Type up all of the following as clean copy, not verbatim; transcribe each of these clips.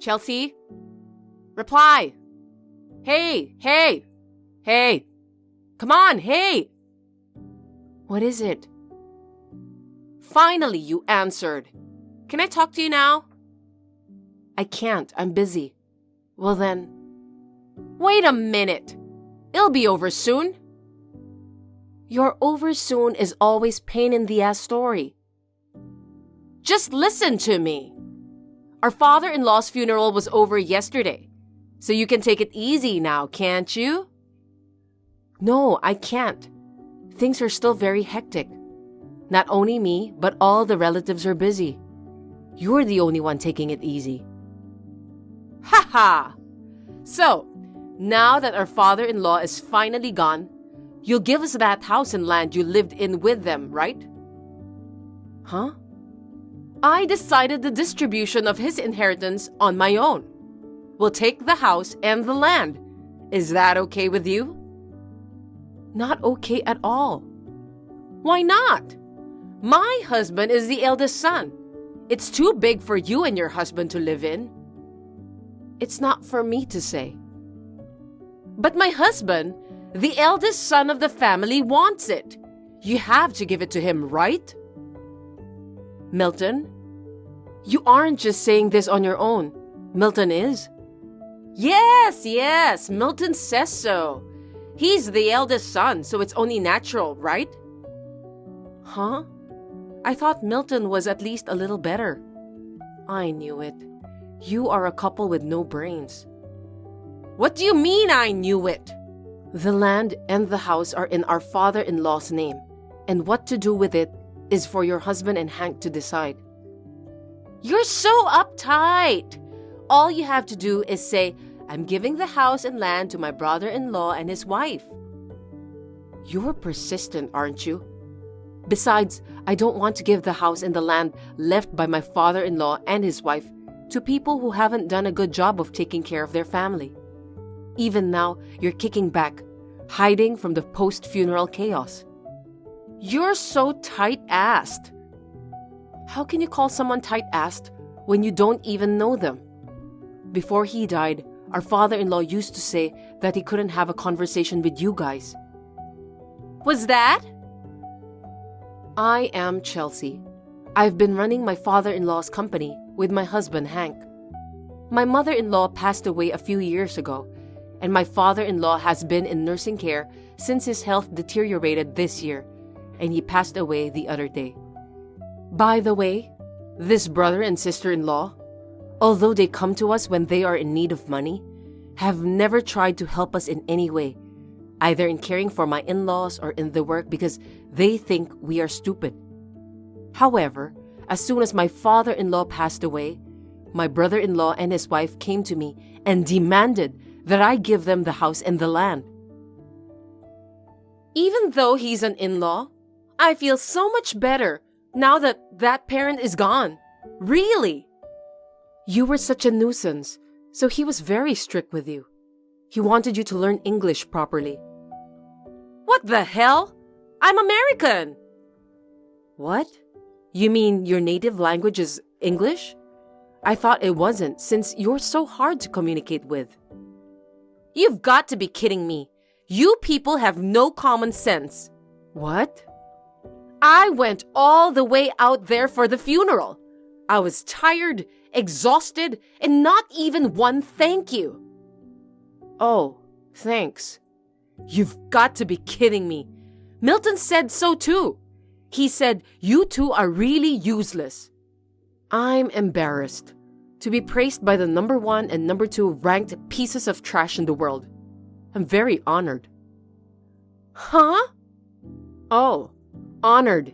Chelsea? Reply! Hey! Hey! Hey! Come on, hey! What is it? Finally, you answered. Can I talk to you now? I can't. I'm busy. Well then, wait a minute. It'll be over soon. Your over soon is always pain in the ass story. Just listen to me. Our father-in-law's funeral was over yesterday, so you can take it easy now, can't you? No, I can't. Things are still very hectic. Not only me, but all the relatives are busy. You're the only one taking it easy. Ha ha! So, now that our father-in-law is finally gone, you'll give us that house and land you lived in with them, right? Huh? I decided the distribution of his inheritance on my own. We'll take the house and the land. Is that okay with you? Not okay at all. Why not? My husband is the eldest son. It's too big for you and your husband to live in. It's not for me to say. But my husband, the eldest son of the family, wants it. You have to give it to him, right? Milton, you aren't just saying this on your own. Milton is. Yes, Milton says so. He's the eldest son, so it's only natural, right? Huh? I thought Milton was at least a little better. I knew it. You are a couple with no brains. What do you mean I knew it? The land and the house are in our father-in-law's name, and what to do with it is for your husband and Hank to decide. You're so uptight. All you have to do is say, I'm giving the house and land to my brother-in-law and his wife. You're persistent, aren't you? Besides, I don't want to give the house and the land left by my father-in-law and his wife to people who haven't done a good job of taking care of their family. Even now, you're kicking back, hiding from the post-funeral chaos. You're so tight-assed. How can you call someone tight-assed when you don't even know them? Before he died, our father-in-law used to say that he couldn't have a conversation with you guys. Was that? I am Chelsea. I've been running my father-in-law's company with my husband, Hank. My mother-in-law passed away a few years ago, and my father-in-law has been in nursing care since his health deteriorated this year, and he passed away the other day. By the way, this brother and sister-in-law, although they come to us when they are in need of money, have never tried to help us in any way, either in caring for my in-laws or in the work because they think we are stupid. However, as soon as my father-in-law passed away, my brother-in-law and his wife came to me and demanded that I give them the house and the land. Even though he's an in-law, I feel so much better now that that parent is gone. Really? You were such a nuisance, so he was very strict with you. He wanted you to learn English properly. What the hell? I'm American! What? You mean your native language is English? I thought it wasn't, since you're so hard to communicate with. You've got to be kidding me. You people have no common sense. What? I went all the way out there for the funeral. I was tired, exhausted, and not even one thank you. Oh, thanks. You've got to be kidding me. Milton said so too. He said you two are really useless. I'm embarrassed to be praised by the number 1 and number 2 ranked pieces of trash in the world. I'm very honored. Huh? Oh, honored.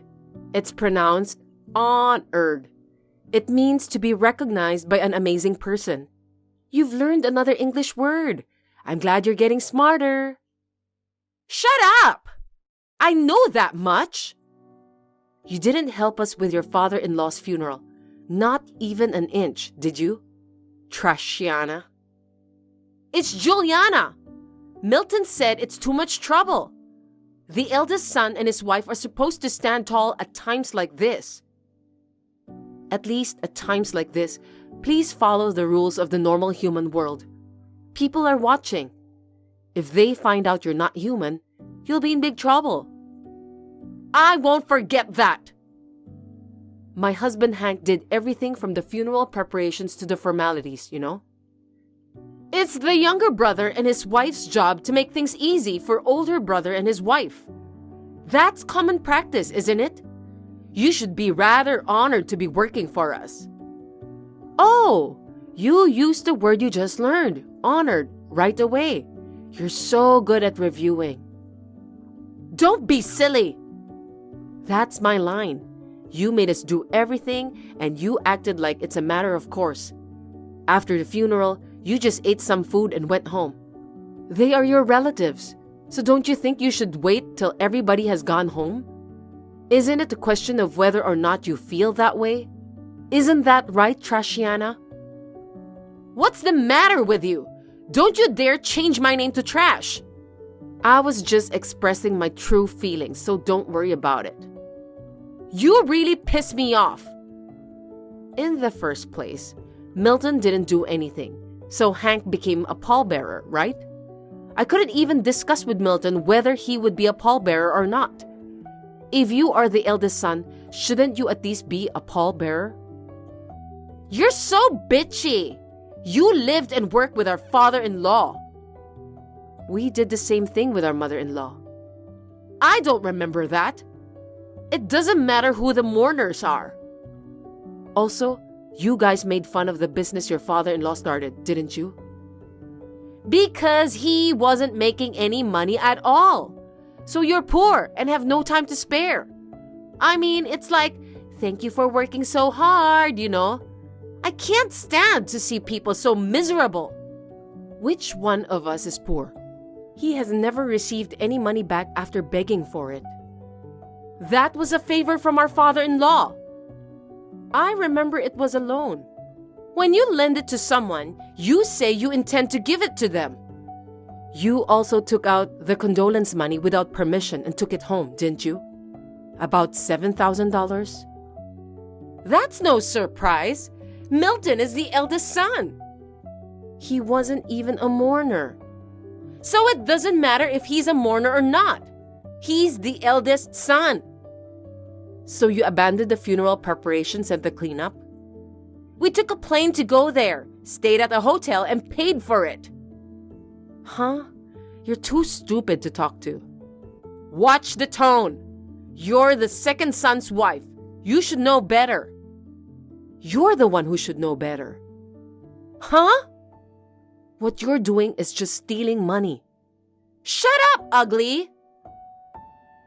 It's pronounced honored. It means to be recognized by an amazing person. You've learned another English word. I'm glad you're getting smarter. Shut up! I know that much. You didn't help us with your father-in-law's funeral. Not even an inch, did you? Trashiana. It's Juliana. Milton said it's too much trouble. The eldest son and his wife are supposed to stand tall at times like this. At least at times like this, please follow the rules of the normal human world. People are watching. If they find out you're not human, you'll be in big trouble. I won't forget that. My husband Hank did everything from the funeral preparations to the formalities, you know. It's the younger brother and his wife's job to make things easy for older brother and his wife. That's common practice, isn't it? You should be rather honored to be working for us. Oh, you used the word you just learned, honored, right away. You're so good at reviewing. Don't be silly. That's my line. You made us do everything and you acted like it's a matter of course. After the funeral, you just ate some food and went home. They are your relatives, so don't you think you should wait till everybody has gone home? Isn't it a question of whether or not you feel that way? Isn't that right, Trashiana? What's the matter with you? Don't you dare change my name to Trash. I was just expressing my true feelings, so don't worry about it. You really piss me off. In the first place, Milton didn't do anything, so Hank became a pallbearer, right? I couldn't even discuss with Milton whether he would be a pallbearer or not. If you are the eldest son, shouldn't you at least be a pallbearer? You're so bitchy. You lived and worked with our father-in-law. We did the same thing with our mother-in-law. I don't remember that. It doesn't matter who the mourners are. Also, you guys made fun of the business your father-in-law started, didn't you? Because he wasn't making any money at all. So you're poor and have no time to spare. I mean, it's like, thank you for working so hard, you know. I can't stand to see people so miserable. Which one of us is poor? He has never received any money back after begging for it. That was a favor from our father-in-law. I remember it was a loan. When you lend it to someone, you say you intend to give it to them. You also took out the condolence money without permission and took it home, didn't you? About $7,000? That's no surprise. Milton is the eldest son. He wasn't even a mourner. So it doesn't matter if he's a mourner or not. He's the eldest son. So you abandoned the funeral preparations and the cleanup? We took a plane to go there, stayed at a hotel, and paid for it. Huh? You're too stupid to talk to. Watch the tone. You're the second son's wife. You should know better. You're the one who should know better. Huh? What you're doing is just stealing money. Shut up, ugly!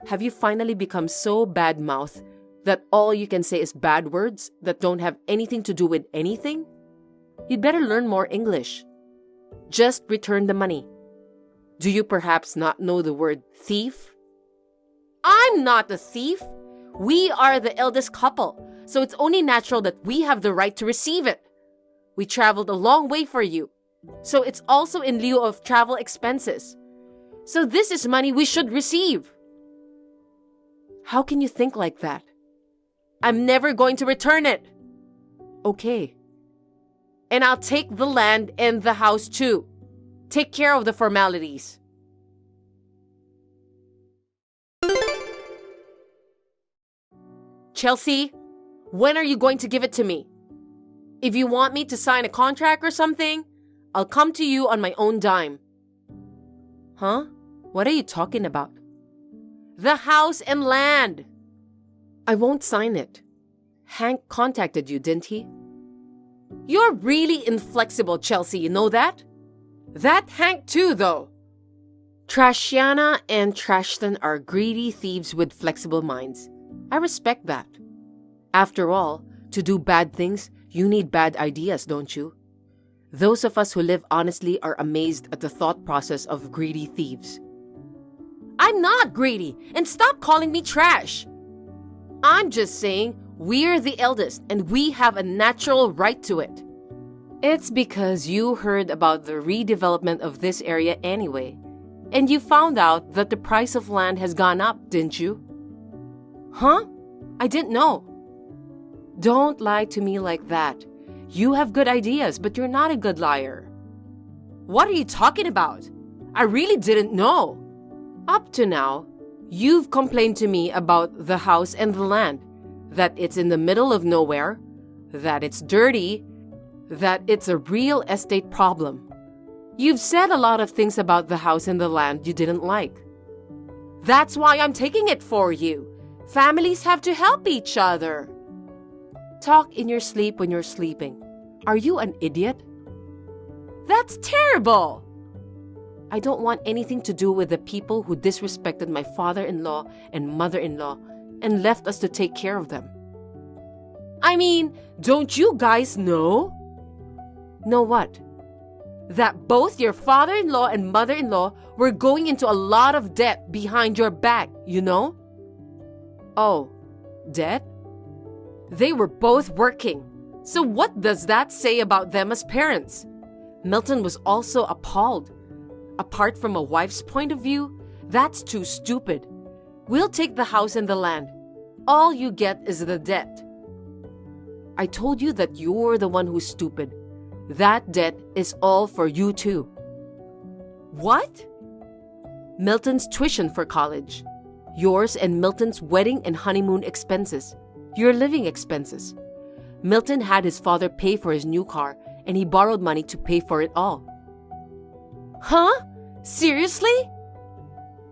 Have you finally become so bad-mouthed that all you can say is bad words that don't have anything to do with anything? You'd better learn more English. Just return the money. Do you perhaps not know the word thief? I'm not a thief. We are the eldest couple, so it's only natural that we have the right to receive it. We traveled a long way for you, so it's also in lieu of travel expenses. So this is money we should receive. How can you think like that? I'm never going to return it. Okay. And I'll take the land and the house too. Take care of the formalities. Chelsea, when are you going to give it to me? If you want me to sign a contract or something, I'll come to you on my own dime. Huh? What are you talking about? The house and land. I won't sign it. Hank contacted you, didn't he? You're really inflexible, Chelsea, you know that? That Hank too, though. Trashiana and Trashton are greedy thieves with flexible minds. I respect that. After all, to do bad things, you need bad ideas, don't you? Those of us who live honestly are amazed at the thought process of greedy thieves. I'm not greedy, and stop calling me trash. I'm just saying we're the eldest and we have a natural right to it. It's because you heard about the redevelopment of this area anyway, and you found out that the price of land has gone up, didn't you? Huh? I didn't know. Don't lie to me like that. You have good ideas, but you're not a good liar. What are you talking about? I really didn't know. Up to now, you've complained to me about the house and the land, that it's in the middle of nowhere, that it's dirty, that it's a real estate problem. You've said a lot of things about the house and the land you didn't like. That's why I'm taking it for you. Families have to help each other. Talk in your sleep when you're sleeping. Are you an idiot? That's terrible! I don't want anything to do with the people who disrespected my father-in-law and mother-in-law and left us to take care of them. I mean, don't you guys know? Know what? That both your father-in-law and mother-in-law were going into a lot of debt behind your back, you know? Oh, debt? They were both working. So what does that say about them as parents? Milton was also appalled. Apart from a wife's point of view, that's too stupid. We'll take the house and the land. All you get is the debt. I told you that you're the one who's stupid. That debt is all for you too. What? Milton's tuition for college. Yours and Milton's wedding and honeymoon expenses. Your living expenses. Milton had his father pay for his new car, and he borrowed money to pay for it all. Huh? Seriously?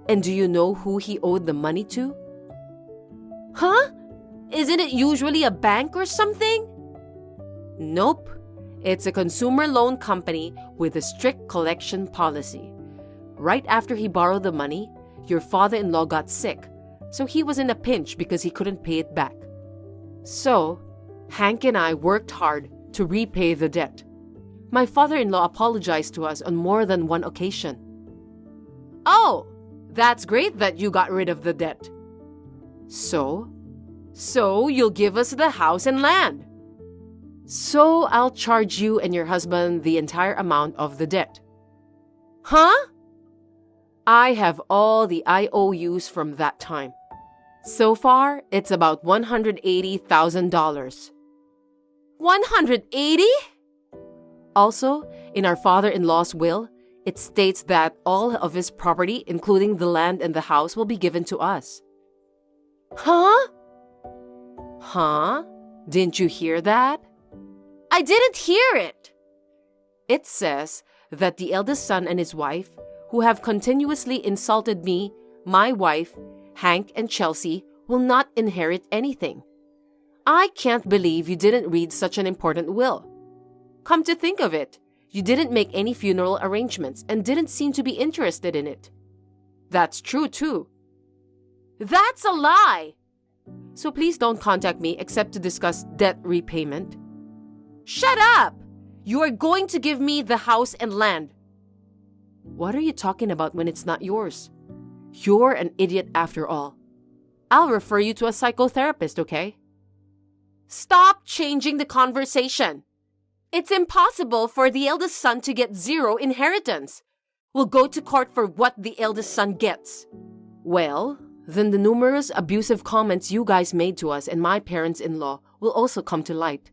And do you know who he owed the money to? Huh? Isn't it usually a bank or something? Nope. It's a consumer loan company with a strict collection policy. Right after he borrowed the money, your father-in-law got sick, so he was in a pinch because he couldn't pay it back. So, Hank and I worked hard to repay the debt. My father-in-law apologized to us on more than one occasion. Oh, that's great that you got rid of the debt. So you'll give us the house and land. So I'll charge you and your husband the entire amount of the debt. Huh? I have all the IOUs from that time. So far, it's about $180,000. 180? Also, in our father-in-law's will, it states that all of his property, including the land and the house, will be given to us. Huh? Huh? Didn't you hear that? I didn't hear it. It says that the eldest son and his wife, who have continuously insulted me, my wife, Hank, and Chelsea, will not inherit anything. I can't believe you didn't read such an important will. Come to think of it, you didn't make any funeral arrangements and didn't seem to be interested in it. That's true too. That's a lie! So please don't contact me except to discuss debt repayment. Shut up! You are going to give me the house and land. What are you talking about when it's not yours? You're an idiot after all. I'll refer you to a psychotherapist, okay? Stop changing the conversation. It's impossible for the eldest son to get zero inheritance. We'll go to court for what the eldest son gets. Well, then the numerous abusive comments you guys made to us and my parents-in-law will also come to light.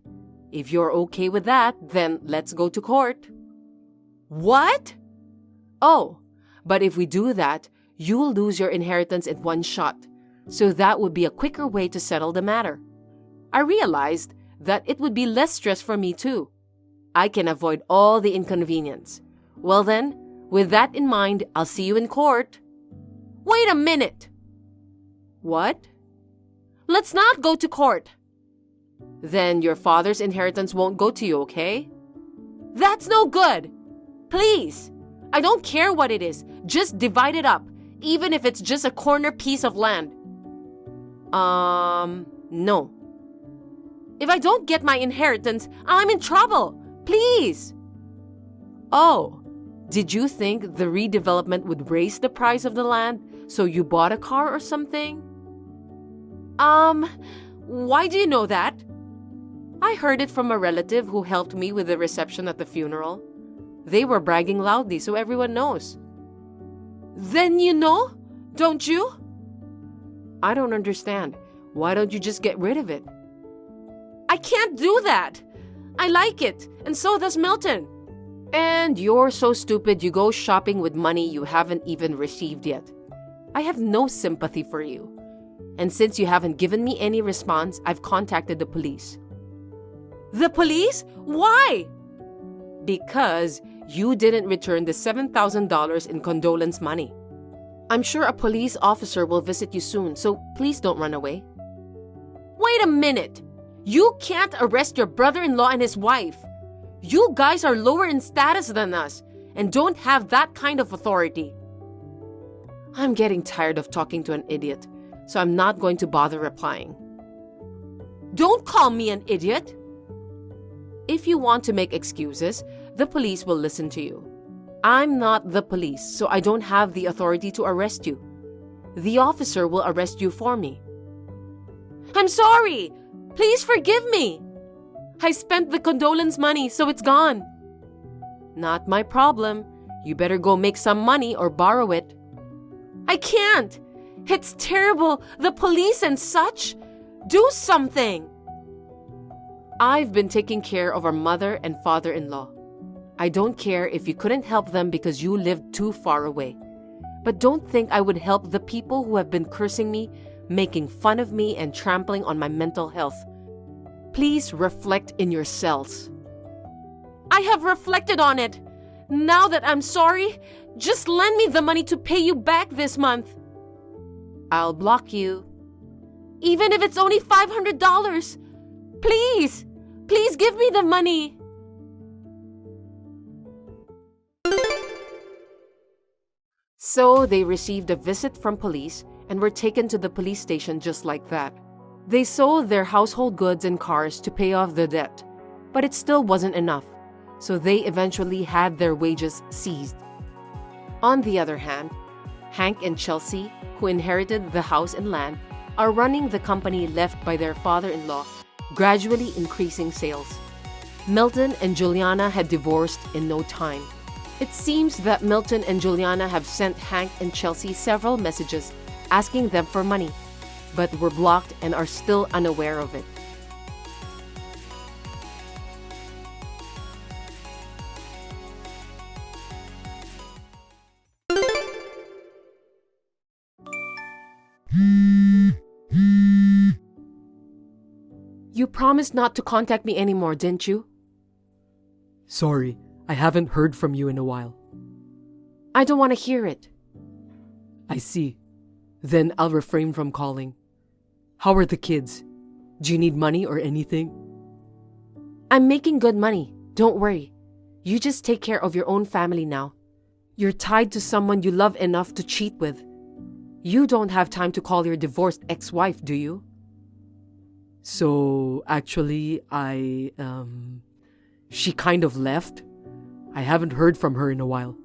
If you're okay with that, then let's go to court. What? Oh, but if we do that, you will lose your inheritance in one shot. So that would be a quicker way to settle the matter. I realized that it would be less stress for me too. I can avoid all the inconvenience. Well then, with that in mind, I'll see you in court. Wait a minute! What? Let's not go to court. Then your father's inheritance won't go to you, okay? That's no good! Please! I don't care what it is. Just divide it up, even if it's just a corner piece of land. No. If I don't get my inheritance, I'm in trouble. Please! Oh, did you think the redevelopment would raise the price of the land, so you bought a car or something? Why do you know that? I heard it from a relative who helped me with the reception at the funeral. They were bragging loudly so everyone knows. Then you know, don't you? I don't understand. Why don't you just get rid of it? I can't do that. I like it, and so does Milton. And you're so stupid you go shopping with money you haven't even received yet. I have no sympathy for you. And since you haven't given me any response, I've contacted the police. The police? Why? Because you didn't return the $7,000 in condolence money. I'm sure a police officer will visit you soon, so please don't run away. Wait a minute! You can't arrest your brother-in-law and his wife. You guys are lower in status than us and don't have that kind of authority. I'm getting tired of talking to an idiot, so I'm not going to bother replying. Don't call me an idiot! If you want to make excuses, the police will listen to you. I'm not the police, so I don't have the authority to arrest you. The officer will arrest you for me. I'm sorry! Please forgive me! I spent the condolence money, so it's gone. Not my problem. You better go make some money or borrow it. I can't! It's terrible! The police and such! Do something! I've been taking care of our mother and father-in-law. I don't care if you couldn't help them because you lived too far away. But don't think I would help the people who have been cursing me, making fun of me, and trampling on my mental health. Please reflect in your cells. I have reflected on it. Now that I'm sorry, just lend me the money to pay you back this month. I'll block you. Even if it's only $500. Please! Please give me the money! So they received a visit from police and were taken to the police station just like that. They sold their household goods and cars to pay off the debt, but it still wasn't enough, so they eventually had their wages seized. On the other hand, Hank and Chelsea, who inherited the house and land, are running the company left by their father-in-law, gradually increasing sales. Milton and Juliana had divorced in no time. It seems that Milton and Juliana have sent Hank and Chelsea several messages asking them for money, but were blocked and are still unaware of it. You promised not to contact me anymore, didn't you? Sorry, I haven't heard from you in a while. I don't want to hear it. I see. Then I'll refrain from calling. How are the kids? Do you need money or anything? I'm making good money. Don't worry. You just take care of your own family now. You're tied to someone you love enough to cheat with. You don't have time to call your divorced ex-wife, do you? So, actually, she kind of left. I haven't heard from her in a while.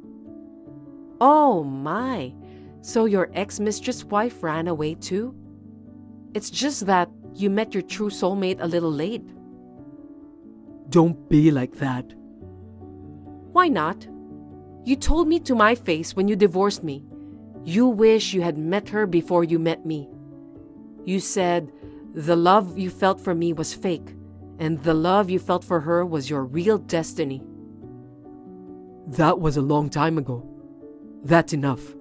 Oh my. So your ex-mistress wife ran away too? It's just that you met your true soulmate a little late. Don't be like that. Why not? You told me to my face when you divorced me. You wish you had met her before you met me. You said the love you felt for me was fake, and the love you felt for her was your real destiny. That was a long time ago. That's enough.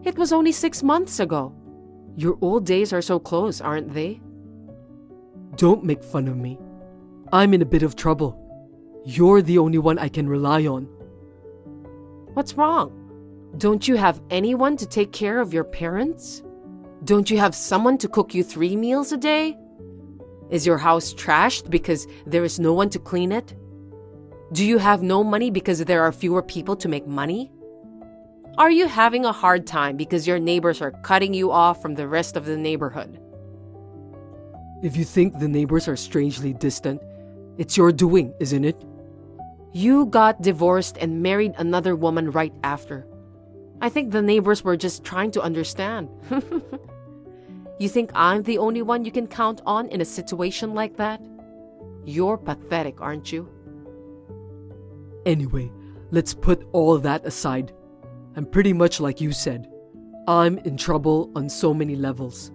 It was only 6 months ago. Your old days are so close, aren't they? Don't make fun of me. I'm in a bit of trouble. You're the only one I can rely on. What's wrong? Don't you have anyone to take care of your parents? Don't you have someone to cook you 3 meals a day? Is your house trashed because there is no one to clean it? Do you have no money because there are fewer people to make money? Are you having a hard time because your neighbors are cutting you off from the rest of the neighborhood? If you think the neighbors are strangely distant, it's your doing, isn't it? You got divorced and married another woman right after. I think the neighbors were just trying to understand. You think I'm the only one you can count on in a situation like that? You're pathetic, aren't you? Anyway, let's put all that aside. I'm pretty much like you said. I'm in trouble on so many levels.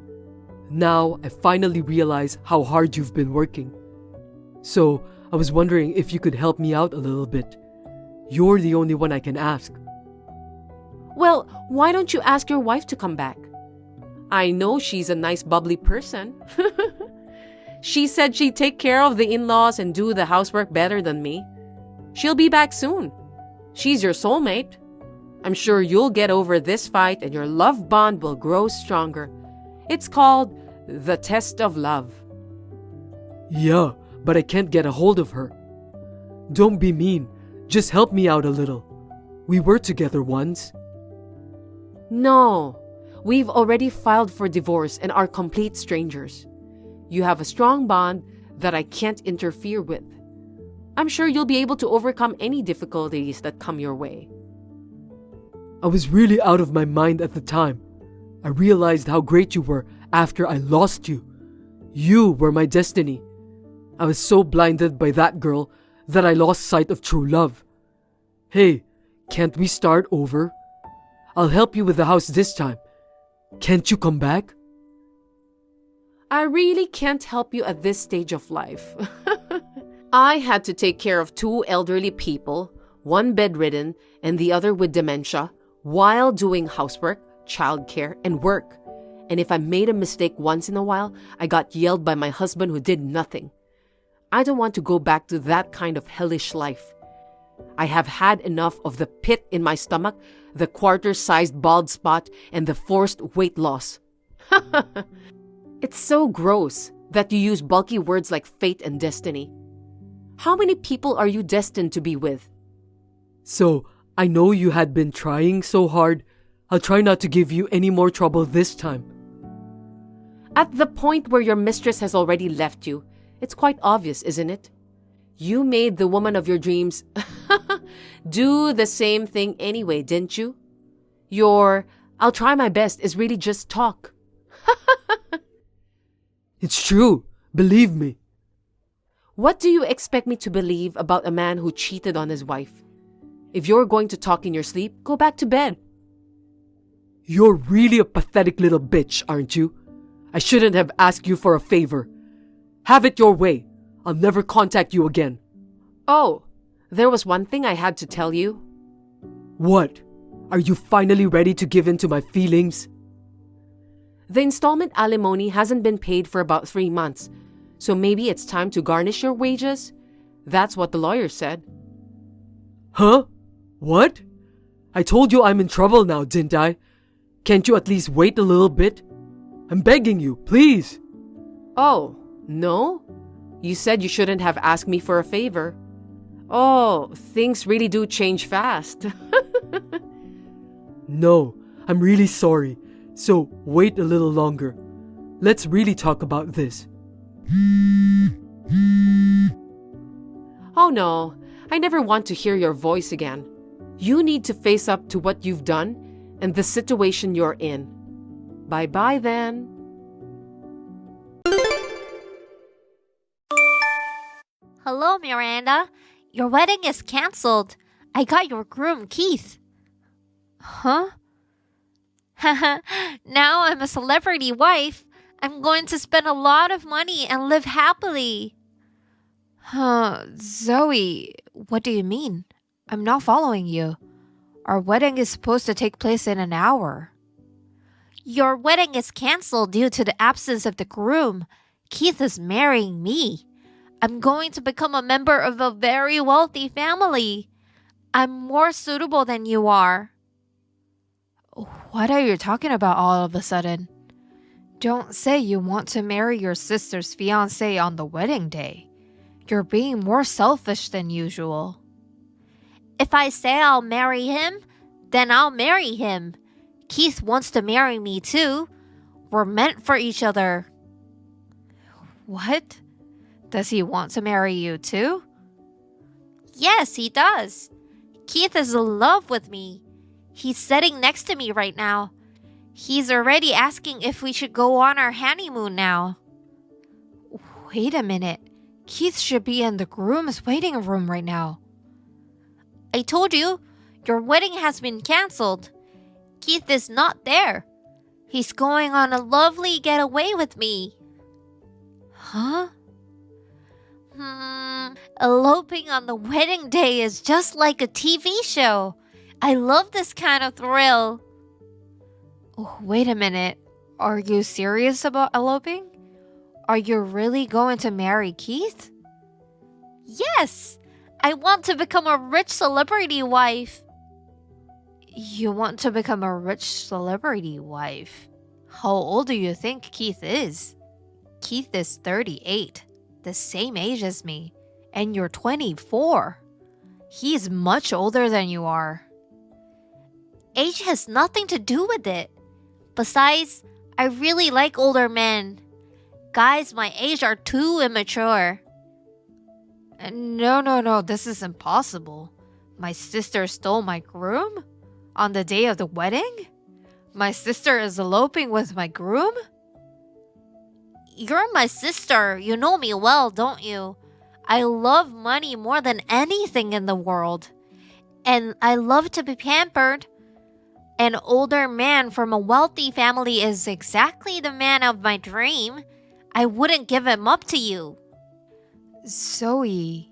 Now I finally realize how hard you've been working. So I was wondering if you could help me out a little bit. You're the only one I can ask. Well, why don't you ask your wife to come back? I know she's a nice bubbly person. She said she'd take care of the in-laws and do the housework better than me. She'll be back soon. She's your soulmate. I'm sure you'll get over this fight and your love bond will grow stronger. It's called the test of love. Yeah, but I can't get a hold of her. Don't be mean. Just help me out a little. We were together once. No, we've already filed for divorce and are complete strangers. You have a strong bond that I can't interfere with. I'm sure you'll be able to overcome any difficulties that come your way. I was really out of my mind at the time. I realized how great you were after I lost you. You were my destiny. I was so blinded by that girl that I lost sight of true love. Hey, can't we start over? I'll help you with the house this time. Can't you come back? I really can't help you at this stage of life. I had to take care of 2 elderly people, one bedridden and the other with dementia, while doing housework, childcare, and work. And if I made a mistake once in a while, I got yelled by my husband who did nothing. I don't want to go back to that kind of hellish life. I have had enough of the pit in my stomach, the quarter-sized bald spot, and the forced weight loss. It's so gross that you use bulky words like fate and destiny. How many people are you destined to be with? So, I know you had been trying so hard. I'll try not to give you any more trouble this time. At the point where your mistress has already left you, it's quite obvious, isn't it? You made the woman of your dreams do the same thing anyway, didn't you? Your "I'll try my best" is really just talk. It's true. Believe me. What do you expect me to believe about a man who cheated on his wife? If you're going to talk in your sleep, go back to bed. You're really a pathetic little bitch, aren't you? I shouldn't have asked you for a favor. Have it your way. I'll never contact you again. Oh, there was one thing I had to tell you. What? Are you finally ready to give in to my feelings? The installment alimony hasn't been paid for about 3 months, so maybe it's time to garnish your wages? That's what the lawyer said. Huh? What? I told you I'm in trouble now, didn't I? Can't you at least wait a little bit? I'm begging you, please. Oh, no? You said you shouldn't have asked me for a favor. Oh, things really do change fast. No, I'm really sorry. So wait a little longer. Let's really talk about this. Oh no, I never want to hear your voice again. You need to face up to what you've done and the situation you're in. Bye-bye then. Hello, Miranda. Your wedding is cancelled. I got your groom, Keith. Huh? Now I'm a celebrity wife. I'm going to spend a lot of money and live happily. Zoe, what do you mean? I'm not following you. Our wedding is supposed to take place in an hour. Your wedding is cancelled due to the absence of the groom. Keith is marrying me. I'm going to become a member of a very wealthy family. I'm more suitable than you are. What are you talking about all of a sudden? Don't say you want to marry your sister's fiancé on the wedding day. You're being more selfish than usual. If I say I'll marry him, then I'll marry him. Keith wants to marry me too. We're meant for each other. What? Does he want to marry you too? Yes, he does. Keith is in love with me. He's sitting next to me right now. He's already asking if we should go on our honeymoon now. Wait a minute. Keith should be in the groom's waiting room right now. I told you, your wedding has been cancelled. Keith is not there. He's going on a lovely getaway with me. Huh? Eloping on the wedding day is just like a TV show. I love this kind of thrill. Oh, wait a minute. Are you serious about eloping? Are you really going to marry Keith? Yes! I want to become a rich celebrity wife. You want to become a rich celebrity wife? How old do you think Keith is? Keith is 38, the same age as me, and you're 24. He's much older than you are. Age has nothing to do with it. Besides, I really like older men. Guys my age are too immature. No, this is impossible. My sister stole my groom? On the day of the wedding? My sister is eloping with my groom? You're my sister. You know me well, don't you? I love money more than anything in the world. And I love to be pampered. An older man from a wealthy family is exactly the man of my dream. I wouldn't give him up to you. Zoe.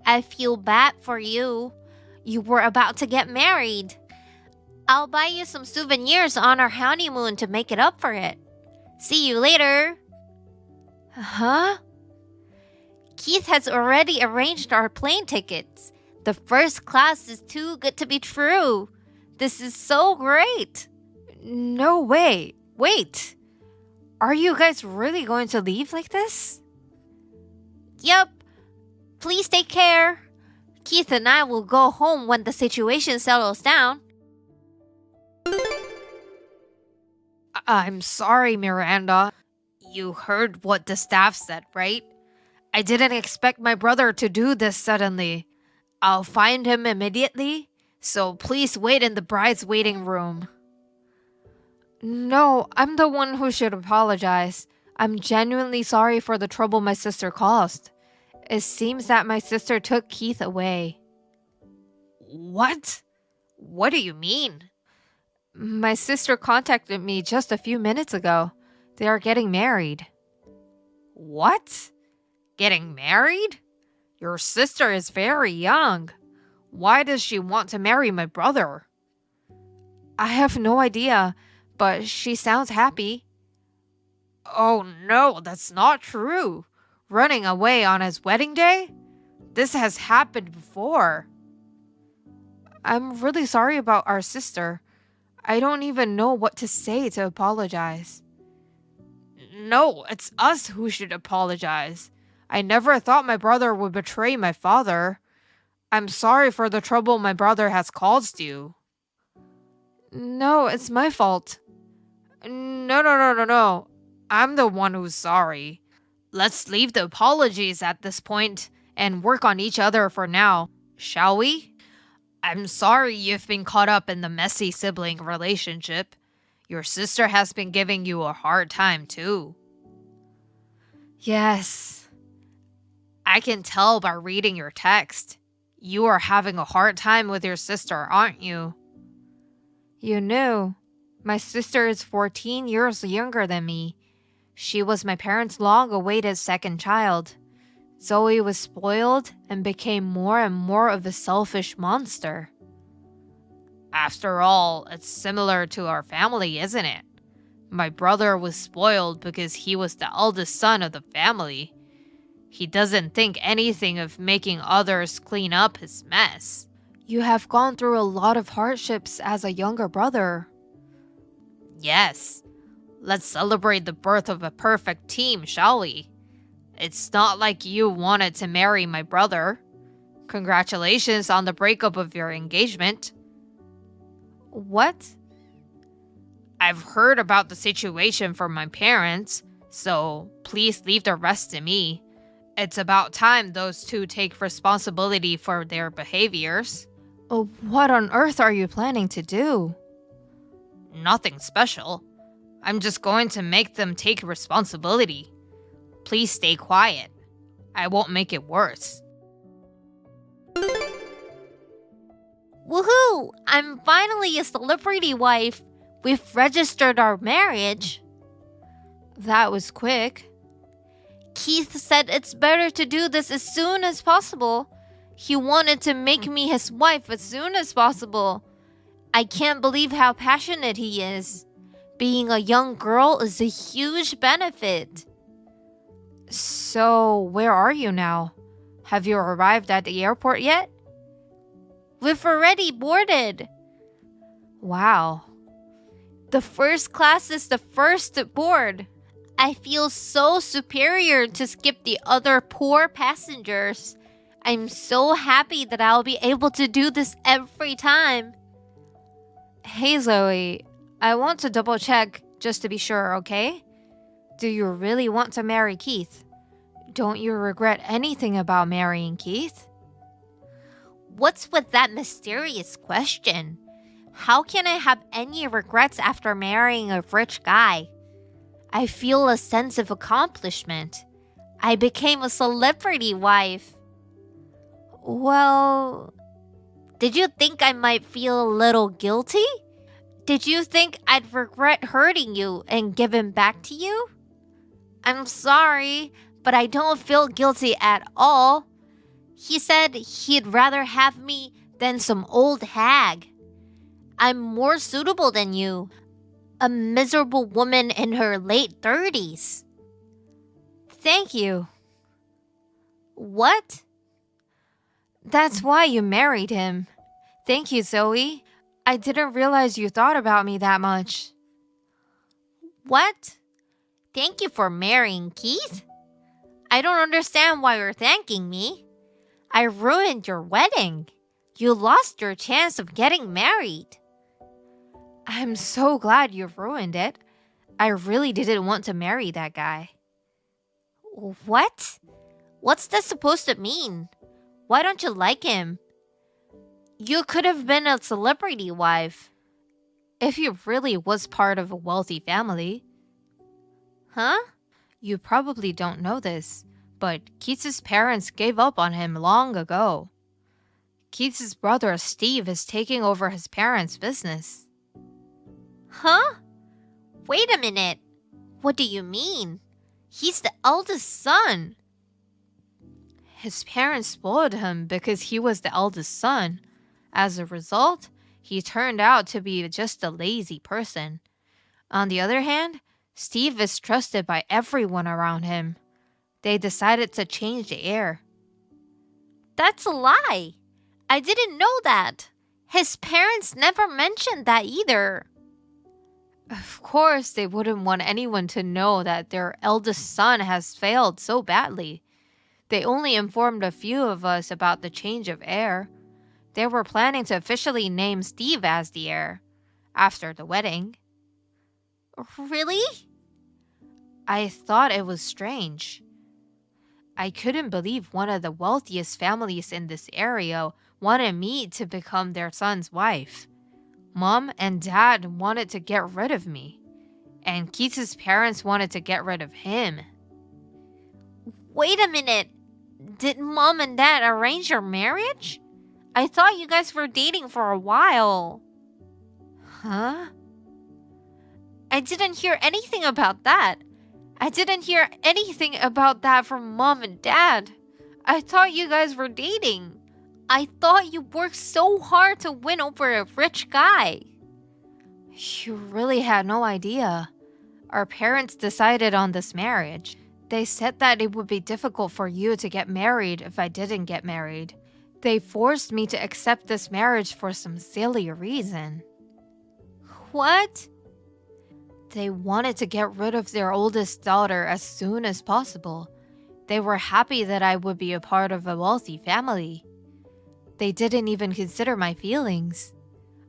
I feel bad for you. You were about to get married. I'll buy you some souvenirs on our honeymoon to make it up for it. See you later. Huh? Keith has already arranged our plane tickets. The first class is too good to be true. This is so great. No way. Wait. Are you guys really going to leave like this? Yep. Please take care. Keith and I will go home when the situation settles down. I'm sorry, Miranda. You heard what the staff said, right? I didn't expect my brother to do this suddenly. I'll find him immediately, so please wait in the bride's waiting room. No, I'm the one who should apologize. I'm genuinely sorry for the trouble my sister caused. It seems that my sister took Keith away. What? What do you mean? My sister contacted me just a few minutes ago. They are getting married. What? Getting married? Your sister is very young. Why does she want to marry my brother? I have no idea, but she sounds happy. Oh no, that's not true. Running away on his wedding day? This has happened before. I'm really sorry about our sister. I don't even know what to say to apologize. No, it's us who should apologize. I never thought my brother would betray my father. I'm sorry for the trouble my brother has caused you. No, it's my fault. No. I'm the one who's sorry. Let's leave the apologies at this point and work on each other for now, shall we? I'm sorry you've been caught up in the messy sibling relationship. Your sister has been giving you a hard time too. Yes. I can tell by reading your text. You are having a hard time with your sister, aren't you? You knew. My sister is 14 years younger than me. She was my parents' long-awaited second child. Zoe was spoiled and became more and more of a selfish monster. After all, it's similar to our family, isn't it? My brother was spoiled because he was the eldest son of the family. He doesn't think anything of making others clean up his mess. You have gone through a lot of hardships as a younger brother. Yes. Let's celebrate the birth of a perfect team, shall we? It's not like you wanted to marry my brother. Congratulations on the breakup of your engagement. What? I've heard about the situation from my parents, so please leave the rest to me. It's about time those two take responsibility for their behaviors. What on earth are you planning to do? Nothing special. I'm just going to make them take responsibility. Please stay quiet. I won't make it worse. Woohoo! I'm finally a celebrity wife. We've registered our marriage. That was quick. Keith said it's better to do this as soon as possible. He wanted to make me his wife as soon as possible. I can't believe how passionate he is. Being a young girl is a huge benefit. So, where are you now? Have you arrived at the airport yet? We've already boarded. Wow. The first class is the first to board. I feel so superior to skip the other poor passengers. I'm so happy that I'll be able to do this every time. Hey Zoe, I want to double check just to be sure, okay? Do you really want to marry Keith? Don't you regret anything about marrying Keith? What's with that mysterious question? How can I have any regrets after marrying a rich guy? I feel a sense of accomplishment. I became a celebrity wife. Well, did you think I might feel a little guilty? Did you think I'd regret hurting you and giving back to you? I'm sorry, but I don't feel guilty at all. He said he'd rather have me than some old hag. I'm more suitable than you, a miserable woman in her late 30s. Thank you. What? That's why you married him. Thank you, Zoe. I didn't realize you thought about me that much. What? Thank you for marrying Keith? I don't understand why you're thanking me. I ruined your wedding. You lost your chance of getting married. I'm so glad you ruined it. I really didn't want to marry that guy. What? What's that supposed to mean? Why don't you like him? You could have been a celebrity wife. If you really was part of a wealthy family. Huh? You probably don't know this, but Keith's parents gave up on him long ago. Keith's brother Steve is taking over his parents' business. Huh? Wait a minute. What do you mean? He's the eldest son. His parents spoiled him because he was the eldest son. As a result, he turned out to be just a lazy person. On the other hand, Steve is trusted by everyone around him. They decided to change the heir. That's a lie. I didn't know that. His parents never mentioned that either. Of course, they wouldn't want anyone to know that their eldest son has failed so badly. They only informed a few of us about the change of heir. They were planning to officially name Steve as the heir after the wedding. Really? I thought it was strange. I couldn't believe one of the wealthiest families in this area wanted me to become their son's wife. Mom and Dad wanted to get rid of me, and Keith's parents wanted to get rid of him. Wait a minute. Did Mom and Dad arrange your marriage? I thought you guys were dating for a while. Huh? I didn't hear anything about that. I didn't hear anything about that from Mom and Dad. I thought you guys were dating. I thought you worked so hard to win over a rich guy. You really had no idea. Our parents decided on this marriage. They said that it would be difficult for you to get married if I didn't get married. They forced me to accept this marriage for some silly reason. What? They wanted to get rid of their oldest daughter as soon as possible. They were happy that I would be a part of a wealthy family. They didn't even consider my feelings.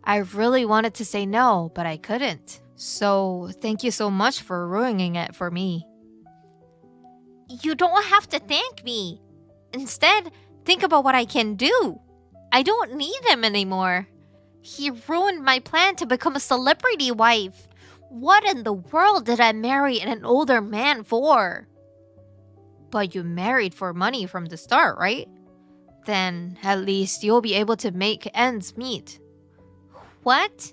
I really wanted to say no, but I couldn't. So, thank you so much for ruining it for me. You don't have to thank me. Instead, think about what I can do. I don't need him anymore. He ruined my plan to become a celebrity wife. What in the world did I marry an older man for? But you married for money from the start, right? Then at least you'll be able to make ends meet. What?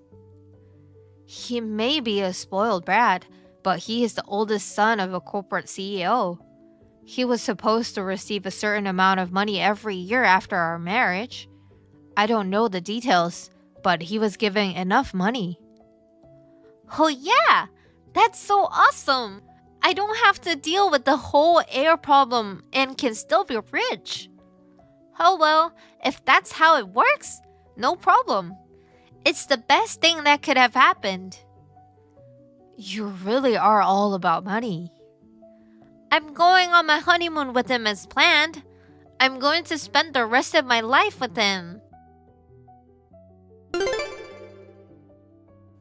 He may be a spoiled brat, but he is the oldest son of a corporate CEO. He was supposed to receive a certain amount of money every year after our marriage. I don't know the details, but he was given enough money. Oh yeah, that's so awesome. I don't have to deal with the whole heir problem and can still be rich. Oh well, if that's how it works, no problem. It's the best thing that could have happened. You really are all about money. I'm going on my honeymoon with him as planned. I'm going to spend the rest of my life with him.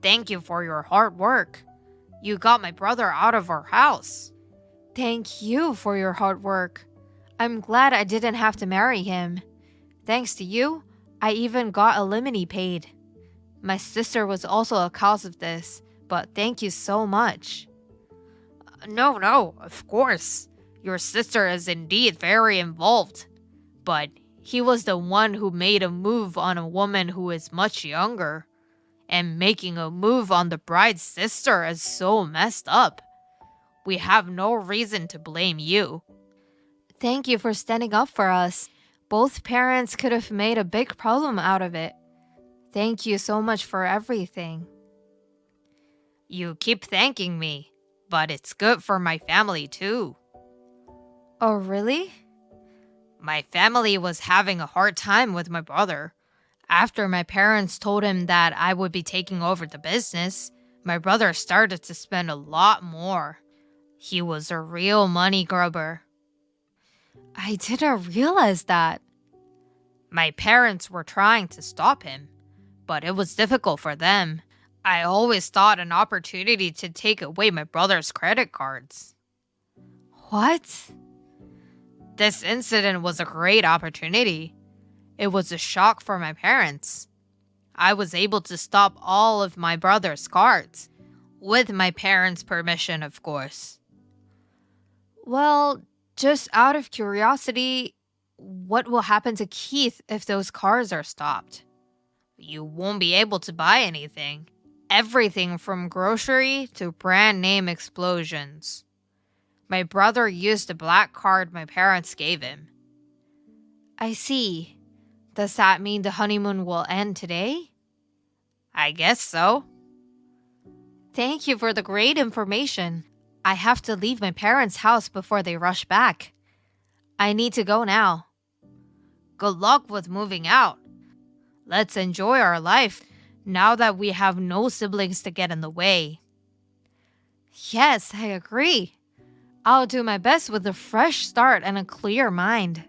Thank you for your hard work. You got my brother out of our house. Thank you for your hard work. I'm glad I didn't have to marry him. Thanks to you, I even got alimony paid. My sister was also a cause of this, but thank you so much. No, of course. Your sister is indeed very involved. But he was the one who made a move on a woman who is much younger. And making a move on the bride's sister is so messed up. We have no reason to blame you. Thank you for standing up for us. Both parents could have made a big problem out of it. Thank you so much for everything. You keep thanking me, but it's good for my family too. Oh, really? My family was having a hard time with my brother. After my parents told him that I would be taking over the business, my brother started to spend a lot more. He was a real money grubber. I didn't realize that. My parents were trying to stop him, but it was difficult for them. I always thought an opportunity to take away my brother's credit cards. What? This incident was a great opportunity. It was a shock for my parents. I was able to stop all of my brother's cards, with my parents' permission, of course. Well, just out of curiosity, what will happen to Keith if those cards are stopped? You won't be able to buy anything. Everything from grocery to brand name explosions. My brother used the black card my parents gave him. I see. Does that mean the honeymoon will end today? I guess so. Thank you for the great information. I have to leave my parents' house before they rush back. I need to go now. Good luck with moving out. Let's enjoy our life now that we have no siblings to get in the way. Yes, I agree. I'll do my best with a fresh start and a clear mind.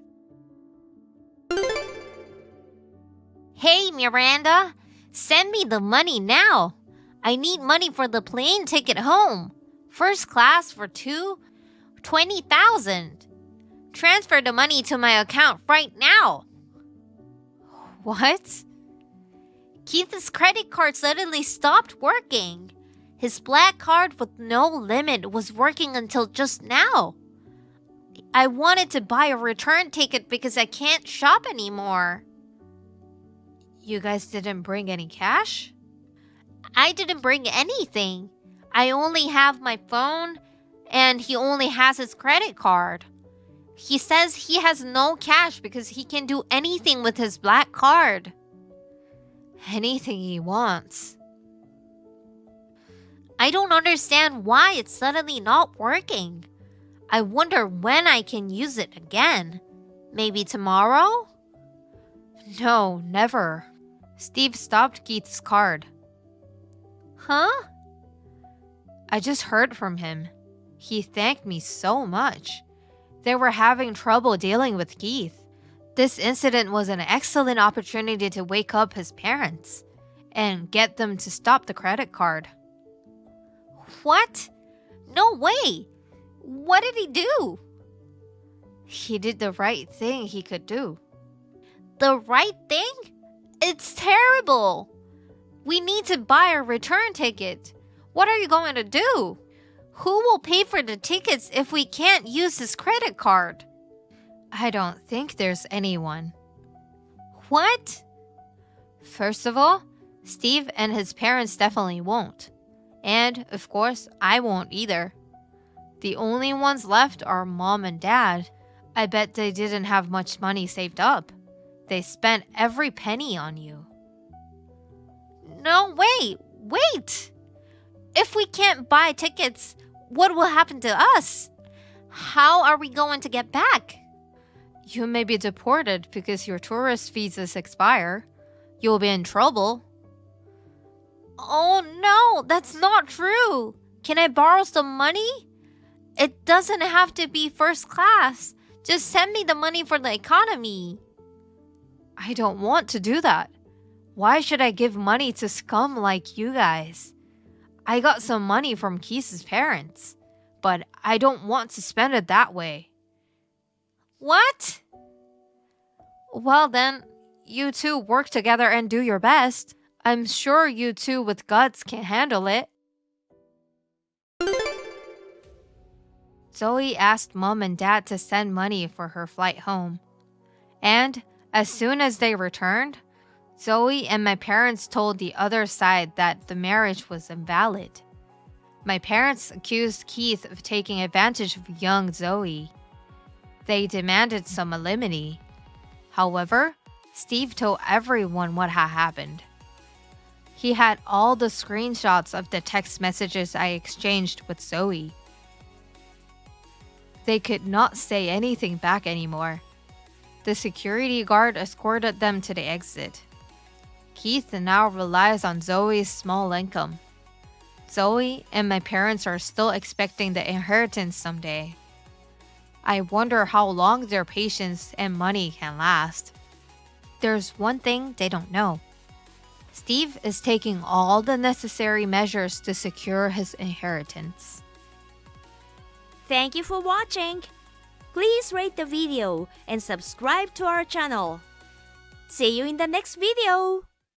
Hey, Miranda, send me the money now. I need money for the plane ticket home. First class for two, 20,000. Transfer the money to my account right now. What? Keith's credit card suddenly stopped working. His black card with no limit was working until just now. I wanted to buy a return ticket because I can't shop anymore. You guys didn't bring any cash? I didn't bring anything. I only have my phone, and he only has his credit card. He says he has no cash because he can do anything with his black card. Anything he wants. I don't understand why it's suddenly not working. I wonder when I can use it again. Maybe tomorrow? No, never. Steve stopped Keith's card. Huh? I just heard from him. He thanked me so much. They were having trouble dealing with Keith. This incident was an excellent opportunity to wake up his parents and get them to stop the credit card. What? No way! What did he do? He did the right thing he could do. The right thing? It's terrible! We need to buy a return ticket. What are you going to do? Who will pay for the tickets if we can't use his credit card? I don't think there's anyone. What? First of all, Steve and his parents definitely won't. And, of course, I won't either. The only ones left are Mom and Dad. I bet they didn't have much money saved up. They spent every penny on you. No, wait! If we can't buy tickets, what will happen to us? How are we going to get back? You may be deported because your tourist visas expire. You'll be in trouble. Oh no, that's not true. Can I borrow some money? It doesn't have to be first class. Just send me the money for the economy. I don't want to do that. Why should I give money to scum like you guys? I got some money from Keith's parents, but I don't want to spend it that way. What? Well then, you two work together and do your best. I'm sure you two with guts can handle it. Zoe asked Mom and Dad to send money for her flight home. And as soon as they returned, Zoe and my parents told the other side that the marriage was invalid. My parents accused Keith of taking advantage of young Zoe. They demanded some alimony. However, Steve told everyone what had happened. He had all the screenshots of the text messages I exchanged with Zoe. They could not say anything back anymore. The security guard escorted them to the exit. Keith now relies on Zoe's small income. Zoe and my parents are still expecting the inheritance someday. I wonder how long their patience and money can last. There's one thing they don't know. Steve is taking all the necessary measures to secure his inheritance. Thank you for watching. Please rate the video and subscribe to our channel. See you in the next video.